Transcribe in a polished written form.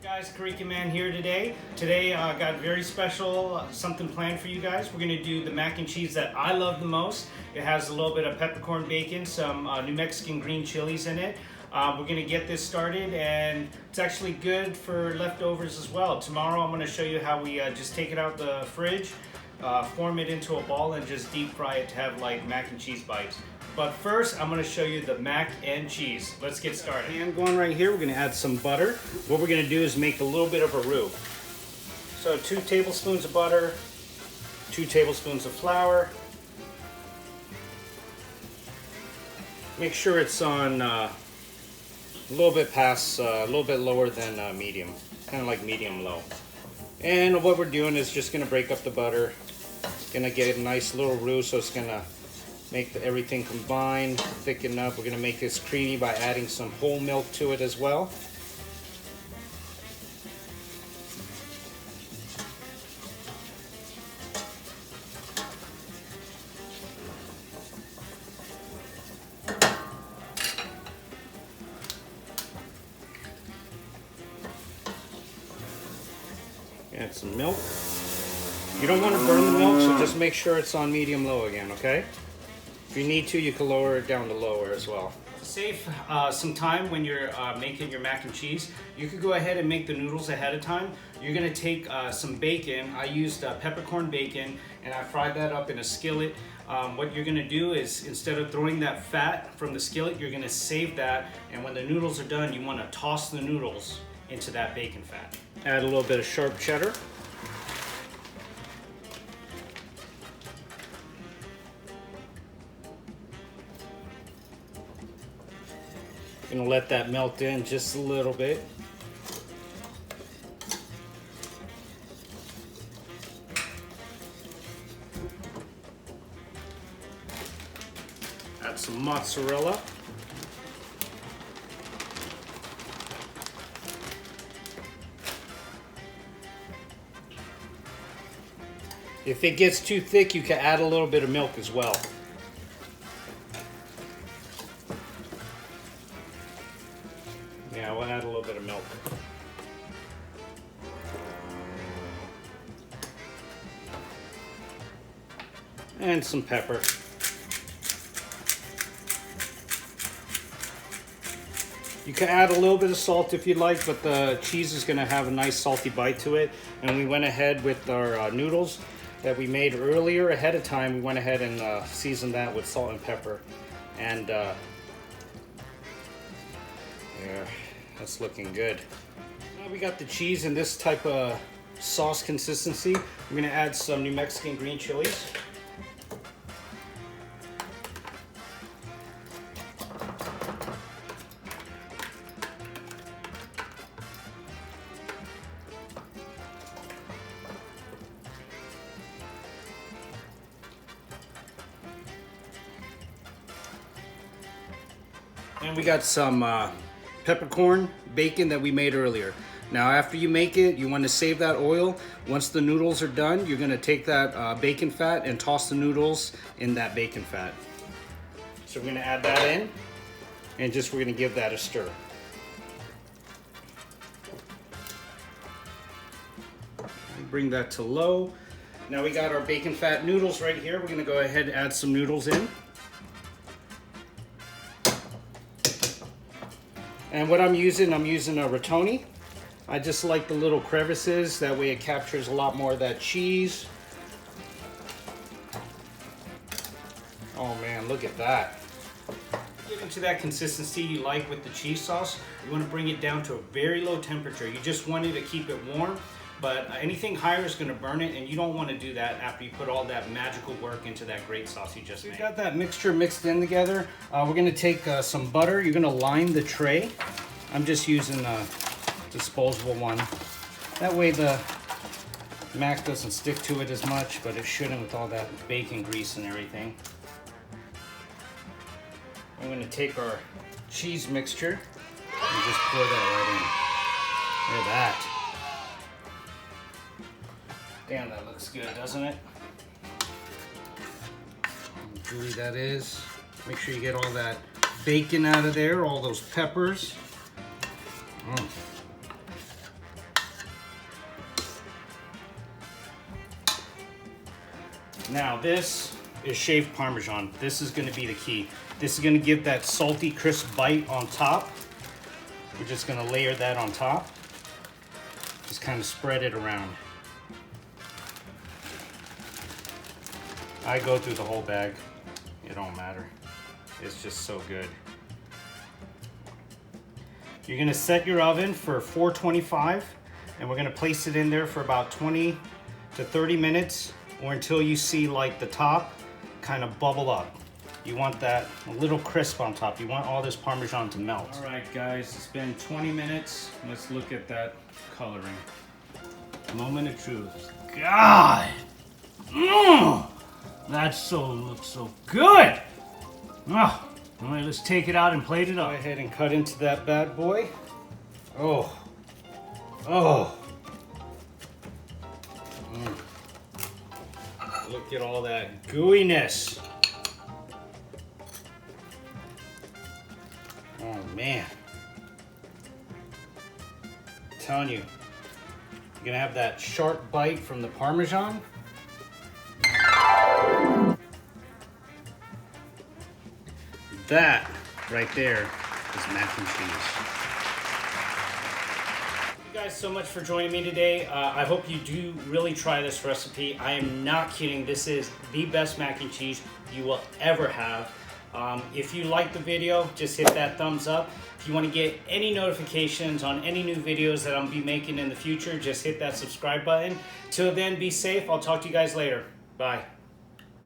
Guys, Korican Man here today. Today I got very special something planned for you guys. We're going to do the mac and cheese that I love the most. It has a little bit of peppercorn bacon, some New Mexican green chilies in it. We're going to get this started, and it's actually good for leftovers as well. Tomorrow I'm going to show you how we just take it out the fridge, form it into a ball, and just deep fry it to have like mac and cheese bites. But first, I'm going to show you the mac and cheese. Let's get started. And going right here, we're going to add some butter. What we're going to do is make a little bit of a roux. So 2 tablespoons of butter, 2 tablespoons of flour. Make sure it's on a little bit past, a little bit lower than medium, kind of like medium low. And what we're doing is just going to break up the butter. Going to get a nice little roux, so it's going to make everything combine, thicken up. We're going to make this creamy by adding some whole milk to it as well. Add some milk. You don't want to burn the milk, so just make sure it's on medium-low again, okay? If you need to, you can lower it down to lower as well. To save some time when you're making your mac and cheese, you could go ahead and make the noodles ahead of time. You're going to take some bacon. I used peppercorn bacon, and I fried that up in a skillet. What you're going to do is, instead of throwing that fat from the skillet, you're going to save that, and when the noodles are done, you want to toss the noodles into that bacon fat. Add a little bit of sharp cheddar. Gonna let that melt in just a little bit. Add some mozzarella. If it gets too thick, you can add a little bit of milk as well. Yeah, we'll add a little bit of milk. And some pepper. You can add a little bit of salt if you'd like, but the cheese is going to have a nice salty bite to it. And we went ahead with our noodles that we made earlier ahead of time. We went ahead and seasoned that with salt and pepper. And yeah, that's looking good. Now we got the cheese in this type of sauce consistency. We're going to add some New Mexican green chilies. And we got some peppercorn bacon that we made earlier. Now after you make it, you want to save that oil. Once the noodles are done, you're going to take that bacon fat and toss the noodles in that bacon fat. So we're going to add that in, and we're going to give that a stir. Bring that to low. Now we got our bacon fat noodles right here. We're going to go ahead and add some noodles in. And what I'm using a rotoni. I just like the little crevices, that way it captures a lot more of that cheese. Oh man, look at that. Get into that consistency you like with the cheese sauce. You want to bring it down to a very low temperature. You just want it to keep it warm, but anything higher is going to burn it, and you don't want to do that after you put all that magical work into that great sauce you just made. We've got that mixture mixed in together. We're going to take some butter. You're going to line the tray. I'm just using a disposable one. That way the mac doesn't stick to it as much, but it shouldn't with all that bacon grease and everything. I'm going to take our cheese mixture and just pour that right in. Look at that. Damn, that looks good, doesn't it? How gooey that is. Make sure you get all that bacon out of there, all those peppers. Now this is shaved Parmesan. This is gonna be the key. This is gonna give that salty, crisp bite on top. We're just gonna layer that on top. Just kind of spread it around. I go through the whole bag. It don't matter. It's just so good. You're gonna set your oven for 425, and we're gonna place it in there for about 20 to 30 minutes, or until you see like the top kind of bubble up. You want that a little crisp on top. You want all this Parmesan to melt. All right, guys, it's been 20 minutes. Let's look at that coloring. Moment of truth. God! That looks so good! All right, let's take it out and plate it up. Go ahead and cut into that bad boy. Oh. Look at all that gooiness. Oh man. I'm telling you, you're gonna have that sharp bite from the Parmesan. That right there is mac and cheese. Thank you guys so much for joining me today. I hope you do really try this recipe. I am not kidding. This is the best mac and cheese you will ever have. If you like the video, just hit that thumbs up. If you want to get any notifications on any new videos that I'll be making in the future, just hit that subscribe button. Till then, be safe. I'll talk to you guys later. Bye.